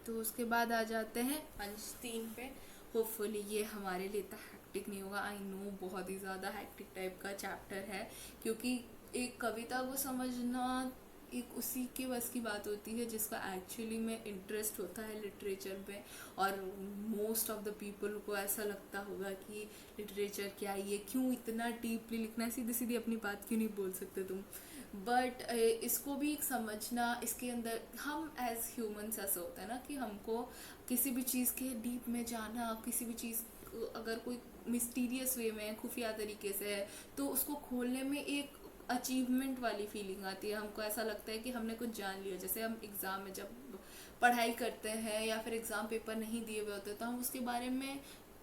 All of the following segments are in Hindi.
तो उसके बाद आ जाते हैं अंश 3 पे। होपफुली ये हमारे लिए इतना हैक्टिक नहीं होगा। आई नो बहुत ही ज़्यादा हैक्टिक टाइप का चैप्टर है, क्योंकि एक कविता को समझना एक उसी के बस की बात होती है जिसका एक्चुअली में इंटरेस्ट होता है लिटरेचर में। और मोस्ट ऑफ द पीपल को ऐसा लगता होगा कि लिटरेचर क्या है, ये क्यों इतना डीपली लिखना है, सीधी सीधी अपनी बात क्यों नहीं बोल सकते तुम। बट इसको भी एक समझना, इसके अंदर हम एज ह्यूमंस ऐसा होता है ना कि हमको किसी भी चीज़ के डीप में जाना, किसी भी चीज़ अगर कोई मिस्टीरियस वे में खुफिया तरीके से है तो उसको खोलने में एक अचीवमेंट वाली फीलिंग आती है। हमको ऐसा लगता है कि हमने कुछ जान लिया। जैसे हम एग्ज़ाम में जब पढ़ाई करते हैं या फिर एग्ज़ाम पेपर नहीं दिए हुए होते तो हम उसके बारे में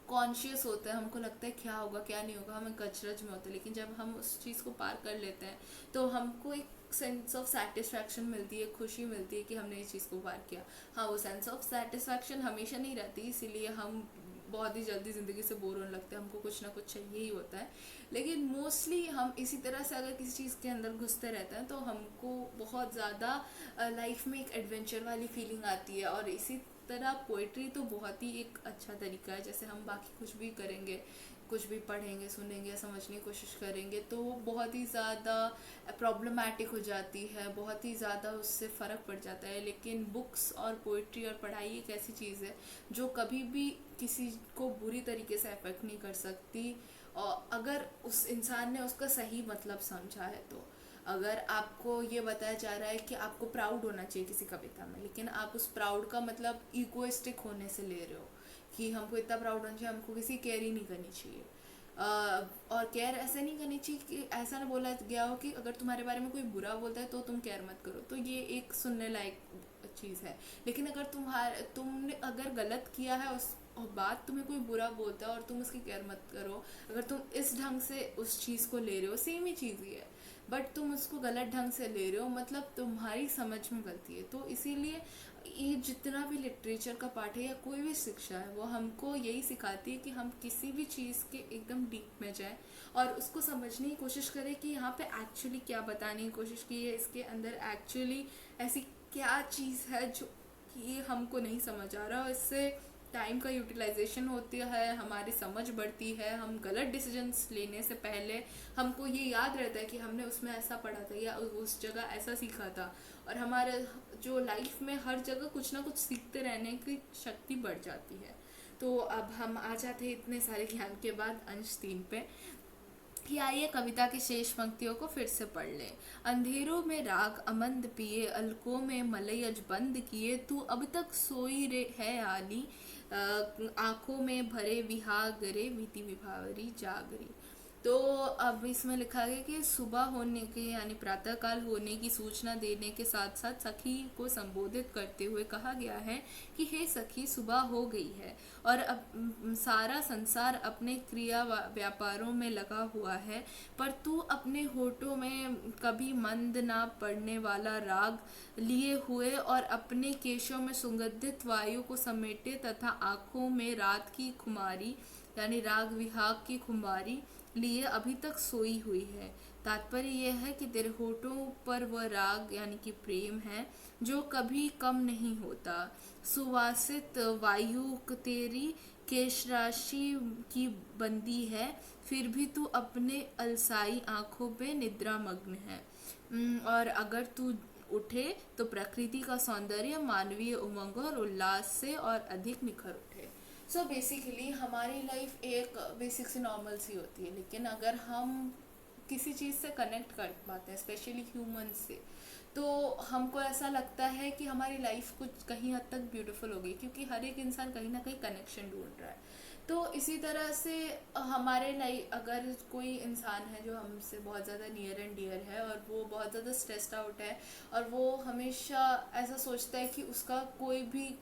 कॉन्शियस होते हैं, हमको लगता है क्या होगा क्या नहीं होगा, हमें कचरज में होते हैं। लेकिन जब हम उस चीज़ को पार कर लेते हैं तो हमको एक सेंस ऑफ सेटिस्फैक्शन मिलती है, खुशी मिलती है कि हमने इस चीज़ को पार किया। हाँ, वो सेंस ऑफ सेटिस्फैक्शन हमेशा नहीं रहती, इसीलिए हम बहुत ही जल्दी ज़िंदगी से बोर होने लगते हैं, हमको कुछ ना कुछ चाहिए ही होता है। लेकिन मोस्टली हम इसी तरह से अगर किसी चीज़ के अंदर घुसते रहते हैं तो हमको बहुत ज़्यादा लाइफ में एक एडवेंचर वाली फीलिंग आती है। और इसी तरह पोइट्री तो बहुत ही एक अच्छा तरीका है। जैसे हम बाकी कुछ भी करेंगे, कुछ भी पढ़ेंगे, सुनेंगे, समझने की कोशिश करेंगे तो वो बहुत ही ज़्यादा प्रॉब्लमैटिक हो जाती है, बहुत ही ज़्यादा उससे फ़र्क पड़ जाता है। लेकिन बुक्स और पोइट्री और पढ़ाई एक ऐसी चीज़ है जो कभी भी किसी को बुरी तरीके से अफेक्ट नहीं कर सकती, और अगर उस इंसान ने उसका सही मतलब समझा है तो। अगर आपको ये बताया जा रहा है कि आपको प्राउड होना चाहिए किसी कविता में, लेकिन आप उस प्राउड का मतलब इगोइस्टिक होने से ले रहे हो कि हमको इतना प्राउड होना चाहिए, हमको किसी केयर ही नहीं करनी चाहिए। और केयर ऐसे नहीं करनी चाहिए कि ऐसा ना बोला गया हो कि अगर तुम्हारे बारे में कोई बुरा बोलता है तो तुम केयर मत करो, तो ये एक सुनने लायक चीज़ है। लेकिन अगर तुमने अगर गलत किया है उस और बात तुम्हें कोई बुरा बोलता है और तुम उसकी केयर मत करो, अगर तुम इस ढंग से उस चीज़ को ले रहे हो, सेम ही चीज़ ही है बट तुम उसको गलत ढंग से ले रहे हो, मतलब तुम्हारी समझ में गलती है। तो इसीलिए ये जितना भी लिटरेचर का पार्ट है या कोई भी शिक्षा है वो हमको यही सिखाती है कि हम किसी भी चीज़ के एकदम डीप में जाएं और उसको समझने की कोशिश करें कि यहाँ पे एक्चुअली क्या बताने की कोशिश की है, इसके अंदर एक्चुअली ऐसी क्या चीज़ है जो कि हमको नहीं समझ आ रहा। और इससे टाइम का यूटिलाइजेशन होती है, हमारी समझ बढ़ती है, हम गलत डिसीजंस लेने से पहले हमको ये याद रहता है कि हमने उसमें ऐसा पढ़ा था या उस जगह ऐसा सीखा था। और हमारे जो लाइफ में हर जगह कुछ ना कुछ सीखते रहने की शक्ति बढ़ जाती है। तो अब हम आ जाते हैं इतने सारे ज्ञान के बाद अंश 3 पे कि आइए कविता की शेष पंक्तियों को फिर से पढ़ लें। अंधेरों में राग अमंद पिए, अलकों में मलई बंद किए, तू अब तक सोई रे है आली, आंखों में भरे विहागरे वीति विभावरी जागरी। तो अब इसमें लिखा गया कि सुबह होने के यानी प्रातःकाल होने की सूचना देने के साथ साथ सखी को संबोधित करते हुए कहा गया है कि हे सखी, सुबह हो गई है और अब सारा संसार अपने क्रिया व्यापारों में लगा हुआ है, पर तू अपने होठों में कभी मंद ना पड़ने वाला राग लिए हुए और अपने केशों में सुगंधित वायु को समेटे तथा आँखों में रात की खुमारी यानी राग विहाग की खुमारी लिए अभी तक सोई हुई है। तात्पर्य यह है कि तेरे होठों पर वह राग यानी कि प्रेम है जो कभी कम नहीं होता। सुवासित वायु तेरी केश राशि की बंदी है, फिर भी तू अपने अलसाई आंखों पे निद्रा मग्न है। और अगर तू उठे तो प्रकृति का सौंदर्य मानवीय उमंग और उल्लास से और अधिक निखर उठे। सो बेसिकली हमारी लाइफ एक बेसिक से नॉर्मल सी होती है, लेकिन अगर हम किसी चीज़ से कनेक्ट कर पाते हैं स्पेशली ह्यूमन से, तो हमको ऐसा लगता है कि हमारी लाइफ कुछ कहीं हद तक ब्यूटीफुल हो गई, क्योंकि हर एक इंसान कहीं ना कहीं कनेक्शन ढूंढ रहा है। तो इसी तरह से हमारे लाइफ अगर कोई इंसान है जो हमसे बहुत ज़्यादा नियर एंड डियर है और वो बहुत ज़्यादा स्ट्रेस्ड आउट है और वो हमेशा ऐसा सोचता है कि उसका कोई भी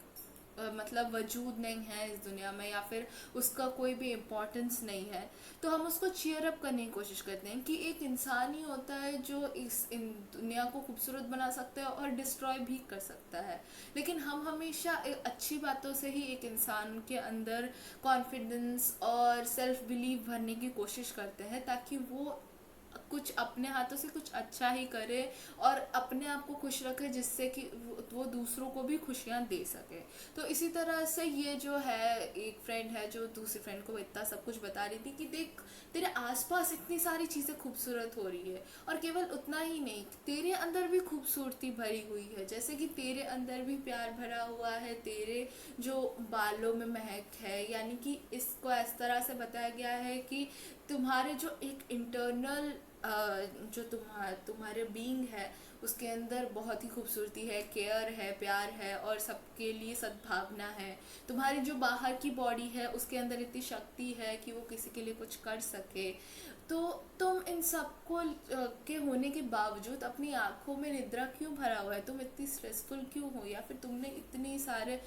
मतलब वजूद नहीं है इस दुनिया में या फिर उसका कोई भी इम्पोर्टेंस नहीं है, तो हम उसको चीयर अप करने की कोशिश करते हैं कि एक इंसान ही होता है जो इन दुनिया को खूबसूरत बना सकता है और डिस्ट्रॉय भी कर सकता है। लेकिन हम हमेशा अच्छी बातों से ही एक इंसान के अंदर कॉन्फिडेंस और सेल्फ बिलीव भरने की कोशिश करते हैं ताकि वो कुछ अपने हाथों से कुछ अच्छा ही करे और अपने आप को खुश रखे, जिससे कि वो दूसरों को भी खुशियाँ दे सके। तो इसी तरह से ये जो है, एक फ्रेंड है जो दूसरी फ्रेंड को इतना सब कुछ बता रही थी कि देख, तेरे आसपास इतनी सारी चीज़ें खूबसूरत हो रही है, और केवल उतना ही नहीं, तेरे अंदर भी खूबसूरती भरी हुई है। जैसे कि तेरे अंदर भी प्यार भरा हुआ है, तेरे जो बालों में महक है, यानी कि इसको इस तरह से बताया गया है कि तुम्हारे जो एक इंटरनल जो तुम्हारे बीइंग है, उसके अंदर बहुत ही खूबसूरती है, केयर है, प्यार है और सबके लिए सद्भावना है। तुम्हारी जो बाहर की बॉडी है उसके अंदर इतनी शक्ति है कि वो किसी के लिए कुछ कर सके। तो तुम इन सबको के होने के बावजूद अपनी आंखों में निद्रा क्यों भरा हुआ है? तुम इतनी स्ट्रेसफुल क्यों हो? या फिर तुमने इतनी सारे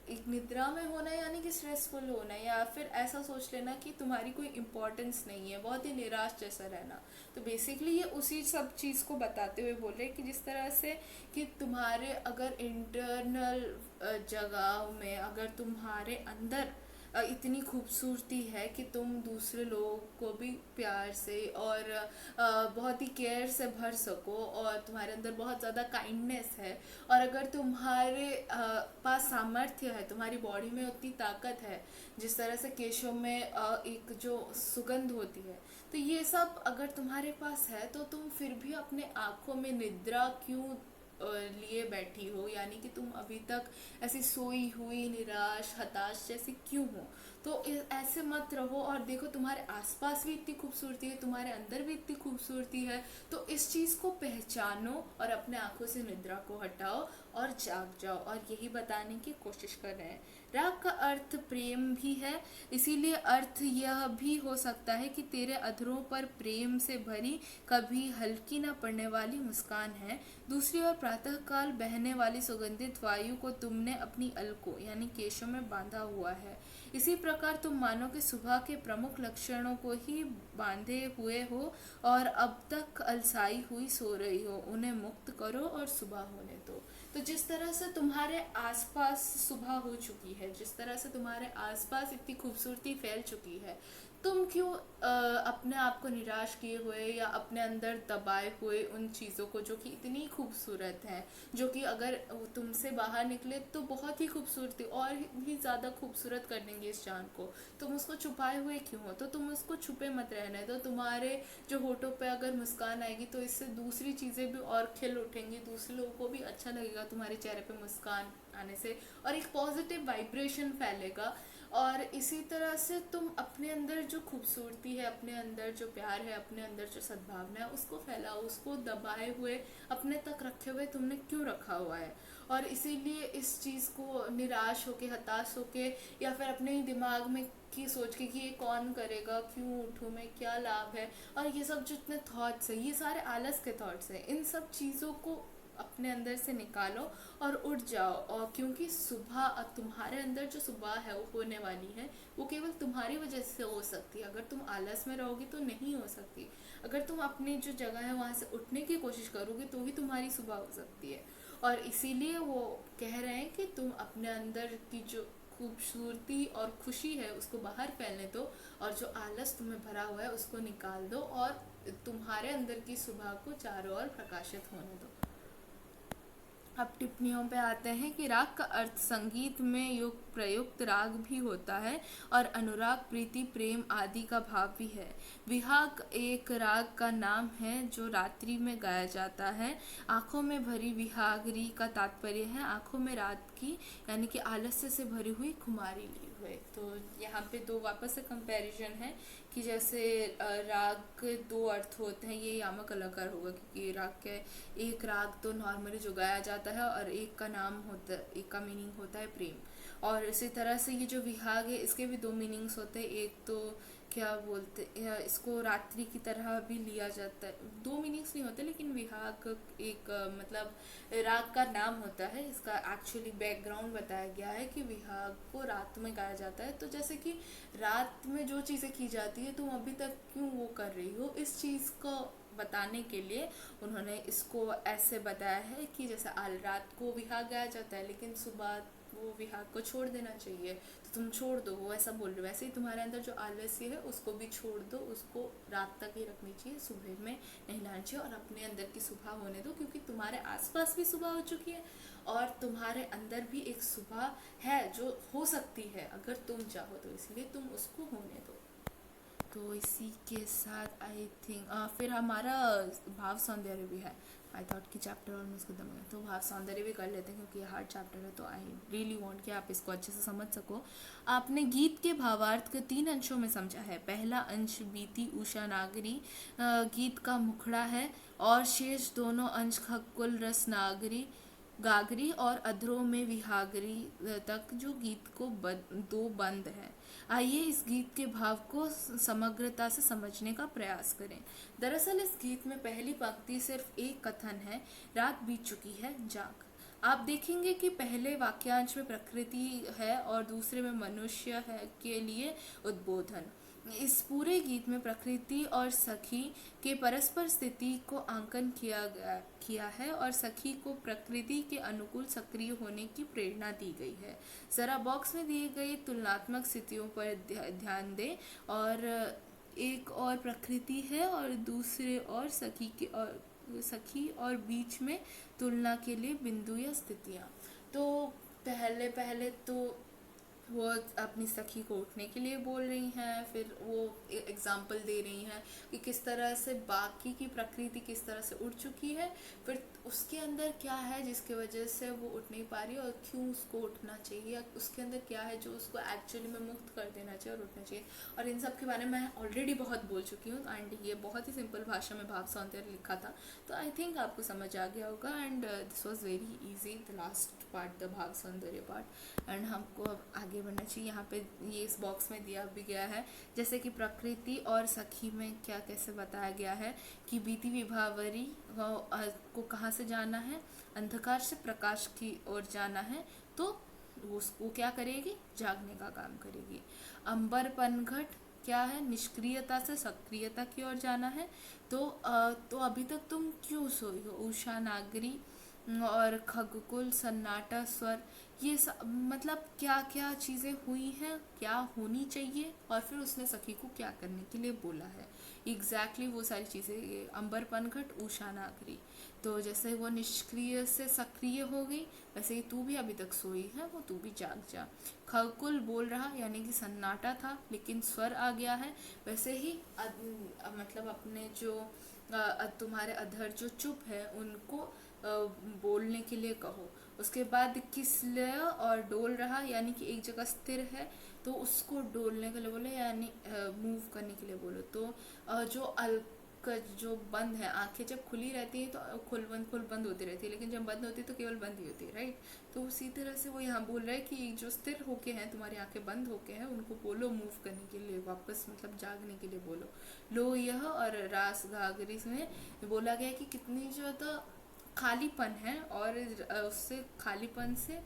एक निद्रा में होना यानी कि स्ट्रेसफुल होना, या फिर ऐसा सोच लेना कि तुम्हारी कोई इम्पोर्टेंस नहीं है, बहुत ही निराश जैसा रहना। तो बेसिकली ये उसी सब चीज़ को बताते हुए बोल रहे हैं कि जिस तरह से कि तुम्हारे अगर इंटरनल जगह में अगर तुम्हारे अंदर इतनी खूबसूरती है कि तुम दूसरे लोगों को भी प्यार से और बहुत ही केयर से भर सको, और तुम्हारे अंदर बहुत ज़्यादा काइंडनेस है, और अगर तुम्हारे पास सामर्थ्य है, तुम्हारी बॉडी में उतनी ताकत है, जिस तरह से केशों में एक जो सुगंध होती है, तो ये सब अगर तुम्हारे पास है तो तुम फिर भी अपने आँखों में निद्रा क्यों लिए बैठी हो? यानी कि तुम अभी तक ऐसी सोई हुई निराश हताश जैसी क्यों हो? तो ऐसे मत रहो, और देखो तुम्हारे आसपास भी इतनी खूबसूरती है, तुम्हारे अंदर भी इतनी खूबसूरती है। तो इस चीज़ को पहचानो और अपने आंखों से निद्रा को हटाओ और जाग जाओ, और यही बताने की कोशिश कर रहे हैं। राग का अर्थ प्रेम भी है, इसीलिए अर्थ यह भी हो सकता है कि तेरे अधरों पर प्रेम से भरी कभी हल्की न पड़ने वाली मुस्कान है। दूसरी ओर प्रातःकाल बहने वाली सुगंधित वायु को तुमने अपनी अलकों यानी केशों में बांधा हुआ है। इसी प्रकार तुम मानो कि सुबह के प्रमुख लक्षणों को ही बांधे हुए हो और अब तक अलसाई हुई सो रही हो। उन्हें मुक्त करो और सुबह होने दो। तो जिस तरह से तुम्हारे आसपास सुबह हो चुकी है, जिस तरह से तुम्हारे आसपास इतनी खूबसूरती फैल चुकी है, तुम क्यों अपने आप को निराश किए हुए या अपने अंदर दबाए हुए उन चीज़ों को जो कि इतनी खूबसूरत हैं, जो कि अगर तुमसे बाहर निकले तो बहुत ही खूबसूरती और भी ज़्यादा खूबसूरत कर देंगे इस चांद को, तुम उसको छुपाए हुए क्यों हो? तो तुम उसको छुपे मत रहने दो। तुम्हारे जो होठों पे अगर मुस्कान आएगी तो इससे दूसरी चीज़ें भी और खिल उठेंगी, दूसरे लोगों को भी अच्छा लगेगा तुम्हारे चेहरे पे मुस्कान आने से, और एक पॉजिटिव वाइब्रेशन फैलेगा। और इसी तरह से तुम अपने अंदर जो खूबसूरती है, अपने अंदर जो प्यार है, अपने अंदर जो सद्भावना है, उसको फैलाओ। उसको दबाए हुए अपने तक रखे हुए तुमने क्यों रखा हुआ है? और इसीलिए इस चीज़ को निराश होके, हताश होके, या फिर अपने ही दिमाग में की सोच के कि ये कौन करेगा, क्यों उठूँ मैं, क्या लाभ है, और ये सब जितने थॉट्स हैं, ये सारे आलस के थॉट्स हैं। इन सब चीज़ों को अपने अंदर से निकालो और उठ जाओ। और क्योंकि सुबह तुम्हारे अंदर जो सुबह है वो होने वाली है, वो केवल तुम्हारी वजह से हो सकती है। अगर तुम आलस में रहोगी तो नहीं हो सकती। अगर तुम अपनी जो जगह है वहाँ से उठने की कोशिश करोगे तो ही तुम्हारी सुबह हो सकती है। और इसीलिए वो कह रहे हैं कि तुम अपने अंदर की जो खूबसूरती और खुशी है उसको बाहर फैलने दो, और जो आलस तुम्हें भरा हुआ है उसको निकाल दो, और तुम्हारे अंदर की सुबह को चारों ओर प्रकाशित होने दो। अब टिप्पणियों पे आते हैं कि राग का अर्थ संगीत में युक्त प्रयुक्त राग भी होता है और अनुराग, प्रीति, प्रेम आदि का भाव भी है। विहाग एक राग का नाम है जो रात्रि में गाया जाता है। आँखों में भरी विहागरी का तात्पर्य है आँखों में रात की यानी कि आलस्य से भरी हुई खुमारी ली हुए। तो यहाँ पे दो वापस से कंपैरिजन है कि जैसे राग के दो अर्थ होते हैं, ये यामक अलंकार होगा क्योंकि राग के एक राग तो नॉर्मली जो गाया जाता है और एक का नाम होता है, एक का मीनिंग होता है प्रेम। और इसी तरह से ये जो विहाग है इसके भी दो मीनिंग्स होते हैं। एक तो क्या बोलते इसको रात्रि की तरह भी लिया जाता है, दो मीनिंग्स नहीं होते, लेकिन विहाग एक मतलब राग का नाम होता है। इसका एक्चुअली बैकग्राउंड बताया गया है कि विहाग को रात में गाया जाता है। तो जैसे कि रात में जो चीज़ें की जाती है तुम अभी तक क्यों वो कर रही हो, इस चीज़ को बताने के लिए उन्होंने इसको ऐसे बताया है कि जैसे रात को विहाग गाया जाता है लेकिन सुबह वो विहाग को छोड़ देना चाहिए, तो तुम छोड़ दो, वो ऐसा बोल रहे। वैसे ही तुम्हारे अंदर जो आलस्य है उसको भी छोड़ दो, उसको रात तक ही रखनी चाहिए, सुबह में नहीं लाना चाहिए, और अपने अंदर की सुबह होने दो, क्योंकि तुम्हारे आसपास भी सुबह हो चुकी है और तुम्हारे अंदर भी एक सुबह है जो हो सकती है अगर तुम चाहो तो, इसलिए तुम उसको होने दो। तो इसी के साथ आई थिंक फिर हमारा भाव सौंदर्य भी है। आई थॉट कि चैप्टर ऑलमोस्ट खत्म हो गया, तो भाव सौंदर्य भी कर लेते हैं क्योंकि ये हार्ड चैप्टर है, तो आई रियली वांट कि आप इसको अच्छे से समझ सको। आपने गीत के भावार्थ को 3 अंशों में समझा है। पहला अंश बीती उषा नागरी गीत का मुखड़ा है, और शेष दोनों अंश खकुल रस नागरी गागरी और अधरों में विहागरी तक जो गीत को दो बंद है। आइए इस गीत के भाव को समग्रता से समझने का प्रयास करें। दरअसल इस गीत में पहली पंक्ति सिर्फ एक कथन है, रात बीत चुकी है, जाग। आप देखेंगे कि पहले वाक्यांश में प्रकृति है और दूसरे में मनुष्य है के लिए उद्बोधन। इस पूरे गीत में प्रकृति और सखी के परस्पर स्थिति को आंकन किया है और सखी को प्रकृति के अनुकूल सक्रिय होने की प्रेरणा दी गई है। जरा बॉक्स में दिए गए तुलनात्मक स्थितियों पर ध्यान दें, और एक और प्रकृति है और दूसरे और सखी और बीच में तुलना के लिए बिंदु या स्थितियाँ। तो पहले पहले तो वो अपनी सखी को उठने के लिए बोल रही हैं, फिर वो एग्जाम्पल दे रही हैं कि किस तरह से बाकी की प्रकृति किस तरह से उठ चुकी है, फिर उसके अंदर क्या है जिसकी वजह से वो उठ नहीं पा रही और क्यों उसको उठना चाहिए, या उसके अंदर क्या है जो उसको एक्चुअली में मुक्त कर देना चाहिए और उठना चाहिए। और इन सब के बारे में मैं ऑलरेडी बहुत बोल चुकी हूँ, एंड ये बहुत ही सिंपल भाषा में भाव सौंदर्य लिखा था, तो आई थिंक आपको समझ आ गया होगा। And this was very easy, the last part, the भाव सौंदर्य पार्ट। एंड हमको अब आगे बढ़ना चाहिए। यहाँ पे ये इस बॉक्स में दिया भी गया है, जैसे कि प्रकृति और सखी में क्या कैसे बताया गया है कि बीती विभावरी को कहाँ से जाना है, अंधकार से प्रकाश की ओर जाना है, तो वो क्या करेगी, जागने का काम करेगी। अंबर पनघट क्या है, निष्क्रियता से सक्रियता की ओर जाना है, तो अभी तक तुम क्यों सोई हो। उषा नागरी और खगकुल सन्नाटा स्वर, ये मतलब क्या क्या चीज़ें हुई हैं, क्या होनी चाहिए, और फिर उसने सखी को क्या करने के लिए बोला है। एग्जैक्टली वो सारी चीज़ें, ये अंबर पनघट उषा नागरी। तो जैसे वो निष्क्रिय से सक्रिय हो गई, वैसे ही तू भी अभी तक सोई है, वो तू भी जाग जा। खगकुल बोल रहा, यानी कि सन्नाटा था लेकिन स्वर आ गया है, वैसे ही मतलब अपने जो तुम्हारे अधर जो चुप है उनको बोलने के लिए कहो। उसके बाद किसलय और डोल रहा, यानी कि एक जगह स्थिर है तो उसको डोलने के लिए बोलो, यानी मूव करने के लिए बोलो। तो जो बंद है, आंखें जब खुली रहती है तो खुल बंद होती रहती है, लेकिन जब बंद होती है तो केवल बंद ही होती है, राइट। तो उसी तरह से वो यहाँ बोल रहा है कि जो स्थिर होके हैं, तुम्हारी आंखें बंद होके हैं, उनको बोलो मूव करने के लिए, वापस मतलब जागने के लिए बोलो। लो यह और रास घाघरी में बोला गया कि कितनी जो तो खालीपन है, और उससे खालीपन से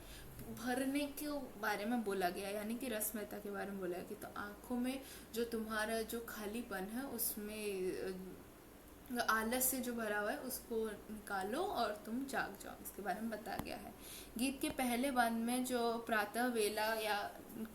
भरने के बारे में बोला गया, यानी कि रसमयता के बारे में बोला गया कि तो आँखों में जो तुम्हारा जो खालीपन है उसमें आलस से जो भरा हुआ है उसको निकालो और तुम जाग जाओ, इसके बारे में बताया गया है। गीत के पहले बंद में जो प्रातः वेला या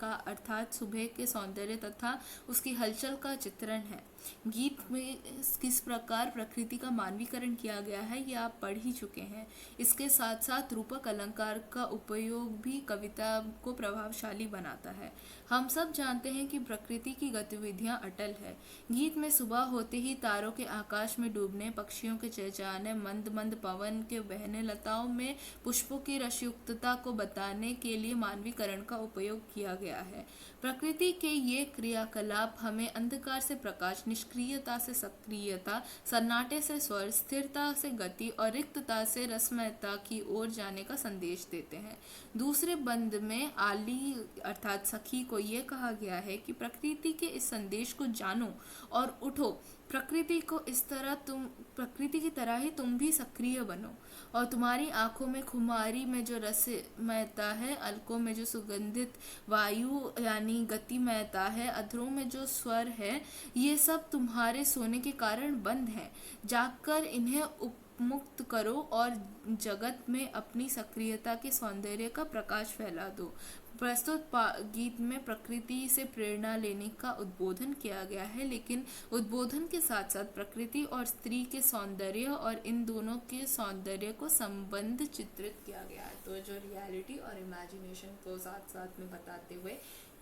का अर्थात सुबह के सौंदर्य तथा उसकी हलचल का चित्रण है। गीत में किस प्रकार प्रकृति का मानवीकरण किया गया है ये आप पढ़ ही चुके हैं। इसके साथ साथ रूपक अलंकार का उपयोग भी कविता को प्रभावशाली बनाता है। हम सब जानते हैं कि प्रकृति की गतिविधियां अटल है। गीत में सुबह होते ही तारों के आकाश में डूबने, पक्षियों के चहचहाने, मंद मंद पवन के बहने, लताओं में पुष्पों की रसयुक्तता को बताने के लिए मानवीकरण का उपयोग किया गया है। प्रकृति के ये क्रियाकलाप हमें अंधकार से प्रकाश, निष्क्रियता से सक्रियता, सन्नाटे से स्वर, स्थिरता से गति और रिक्तता से रसमयता की ओर जाने का संदेश देते हैं। दूसरे बंद में आली अर्थात सखी को ये कहा गया है कि प्रकृति के इस संदेश को जानो और उठो, प्रकृति को इस तरह तुम प्रकृति की तरह ही तुम भी सक्रिय बनो, और तुम्हारी आंखों में खुमारी में जो रसमयता है, अलकों में जो सुगंधित वायु यानी गतिमयता है, अधरों में जो स्वर है, ये सब तुम्हारे सोने के कारण बंद है। जागकर इन्हें उपमुक्त करो और जगत में अपनी सक्रियता के सौंदर्य का प्रकाश फैला दो। प्रस्तुत गीत में प्रकृति से प्रेरणा लेने का उद्बोधन किया गया है, लेकिन उद्बोधन के साथ साथ प्रकृति और स्त्री के सौंदर्य और इन दोनों के सौंदर्य को संबंध चित्रित किया गया है। तो जो रियलिटी और इमेजिनेशन को साथ साथ में बताते हुए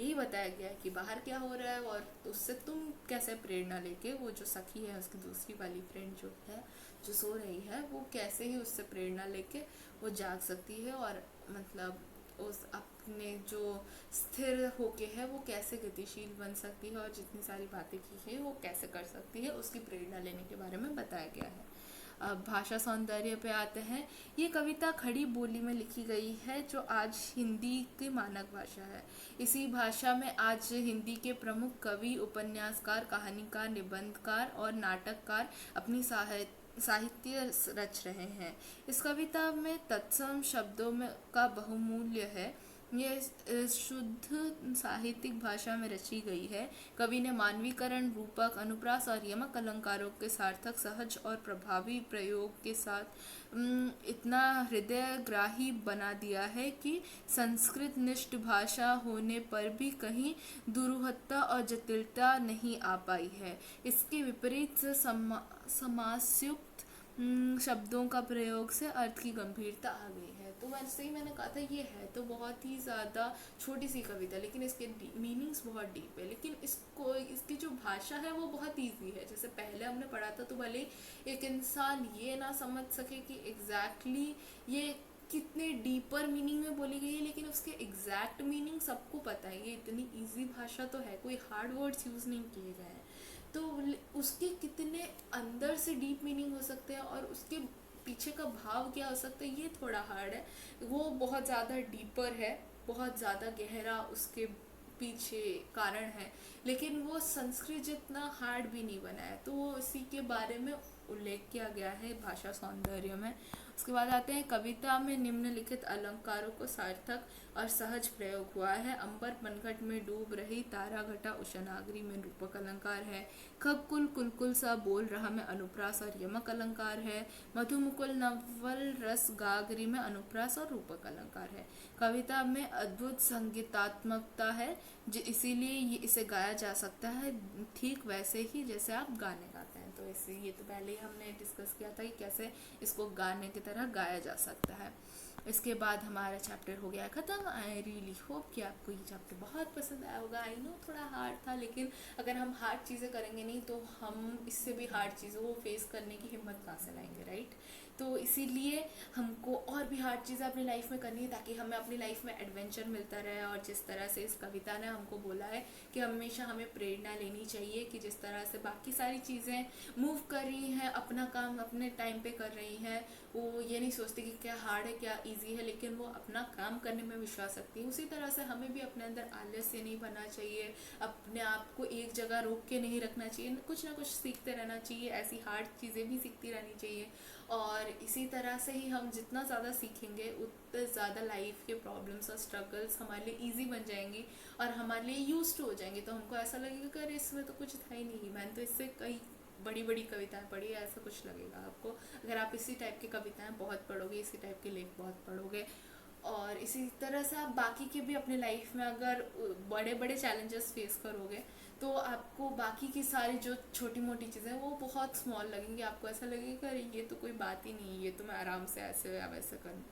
यही बताया गया है कि बाहर क्या हो रहा है और उससे तुम कैसे प्रेरणा लेके, वो जो सखी है उसकी दूसरी वाली फ्रेंड जो है जो सो रही है, वो कैसे ही उससे प्रेरणा लेके वो जाग सकती है और मतलब उस अपने जो स्थिर होके है वो कैसे गतिशील बन सकती है और जितनी सारी बातें की है वो कैसे कर सकती है, उसकी प्रेरणा लेने के बारे में बताया गया है। अब भाषा सौंदर्य पे आते हैं। ये कविता खड़ी बोली में लिखी गई है जो आज हिंदी की मानक भाषा है। इसी भाषा में आज हिंदी के प्रमुख कवि, उपन्यासकार, कहानीकार, निबंधकार और नाटककार अपनी साहित्य रच रहे हैं। इस कविता में तत्सम शब्दों में का बहुमूल्य है। ये शुद्ध साहित्यिक भाषा में रची गई है। कवि ने मानवीकरण, रूपक, अनुप्रास और यमक अलंकारों के सार्थक, सहज और प्रभावी प्रयोग के साथ इतना हृदयग्राही बना दिया है कि संस्कृत निष्ठ भाषा होने पर भी कहीं दुरूहता और जटिलता नहीं आ पाई है। इसके विपरीत समासयुक्त शब्दों का प्रयोग से अर्थ की गंभीरता आ गई है। तो वैसे ही मैंने कहा था ये है तो बहुत ही ज़्यादा छोटी सी कविता, लेकिन इसके मीनिंग्स बहुत डीप है। लेकिन इसकी जो भाषा है वो बहुत ईजी है। जैसे पहले हमने पढ़ा था तो भले एक इंसान ये ना समझ सके कि एग्जैक्टली ये कितने डीपर मीनिंग में बोली गई है, लेकिन उसके एग्जैक्ट मीनिंग सबको पता है। ये इतनी ईजी भाषा तो है, कोई हार्ड वर्ड्स यूज़ नहीं किए गए हैं। तो उसके कितने अंदर से डीप मीनिंग हो सकते हैं और उसके पीछे का भाव क्या हो सकता है, ये थोड़ा हार्ड है। वो बहुत ज़्यादा डीपर है, बहुत ज़्यादा गहरा उसके पीछे कारण है, लेकिन वो संस्कृत जितना हार्ड भी नहीं बना है। तो वो इसी के बारे में उल्लेख किया गया है भाषा सौंदर्य में। उसके बाद आते हैं कविता में निम्नलिखित अलंकारों को सार्थक और सहज प्रयोग हुआ है। अंबर मनघट में डूब रही तारा घटा उषनागरी में रूपक अलंकार है। खगकुल कुलकुल सा बोल रहा में अनुप्रास और यमक अलंकार है। मधुमुकुल नवल रस गागरी में अनुप्रास और रूपक अलंकार है। कविता में अद्भुत संगीतात्मकता है, इसीलिए इसे गाया जा सकता है ठीक वैसे ही जैसे आप गाने गाते हैं। तो ऐसे ये तो पहले ही हमने डिस्कस किया था कि कैसे इसको गाने की तरह गाया जा सकता है। इसके बाद हमारा चैप्टर हो गया ख़त्म। आई रियली होप कि आपको ये चैप्टर बहुत पसंद आया होगा। आई नो थोड़ा हार्ड था, लेकिन अगर हम हार्ड चीज़ें करेंगे नहीं तो हम इससे भी हार्ड चीज़ों को फेस करने की हिम्मत कहाँ से लाएंगे, राइट। तो इसीलिए हमको और भी हार्ड चीज़ें अपनी लाइफ में करनी है ताकि हमें अपनी लाइफ में एडवेंचर मिलता रहे। और जिस तरह से इस कविता ने हमको बोला है कि हमेशा हमें प्रेरणा लेनी चाहिए कि जिस तरह से बाकी सारी चीज़ें मूव कर रही हैं, अपना काम अपने टाइम पे कर रही हैं, वो ये नहीं सोचती कि क्या हार्ड है क्या इजी है, लेकिन वो अपना काम करने में विश्वास रखती है। उसी तरह से हमें भी अपने अंदर आलस्य नहीं बनना चाहिए, अपने आप को एक जगह रोक के नहीं रखना चाहिए, कुछ ना कुछ सीखते रहना चाहिए। ऐसी हार्ड चीज़ें भी सीखती रहनी चाहिए। और इसी तरह से ही हम जितना ज़्यादा सीखेंगे उतने ज़्यादा लाइफ के प्रॉब्लम्स और स्ट्रगल्स हमारे लिए ईजी बन जाएंगी और हमारे लिए यूज टू हो जाएंगी। तो हमको ऐसा लगेगा कि अरे इसमें तो कुछ था ही नहीं, मैंने तो इससे कई बड़ी बड़ी कविताएं पढ़ी है, ऐसा कुछ लगेगा आपको अगर आप इसी टाइप की कविताएं बहुत पढ़ोगे, इसी टाइप के लेख बहुत पढ़ोगे। और इसी तरह से आप बाकी के भी अपने लाइफ में अगर बड़े बड़े चैलेंजेस फेस करोगे तो आपको बाकी की सारी जो छोटी मोटी चीज़ें वो बहुत स्मॉल लगेंगी। आपको ऐसा लगेगा अरे ये तो कोई बात ही नहीं है, ये तो मैं आराम से ऐसे या वैसे करूँ।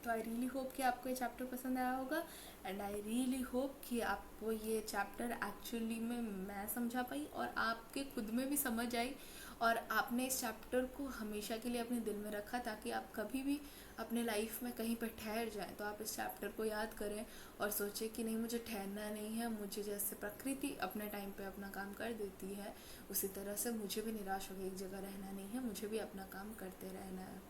तो आई रियली होप कि आपको ये चैप्टर पसंद आया होगा एंड आई रियली होप कि आपको ये चैप्टर एक्चुअली में मैं समझा पाई और आपके खुद में भी समझ आई और आपने इस चैप्टर को हमेशा के लिए अपने दिल में रखा ताकि आप कभी भी अपने लाइफ में कहीं पर ठहर जाएं तो आप इस चैप्टर को याद करें और सोचें कि नहीं मुझे ठहरना नहीं है, मुझे जैसे प्रकृति अपने टाइम पे अपना काम कर देती है उसी तरह से मुझे भी निराश होकर एक जगह रहना नहीं है, मुझे भी अपना काम करते रहना है।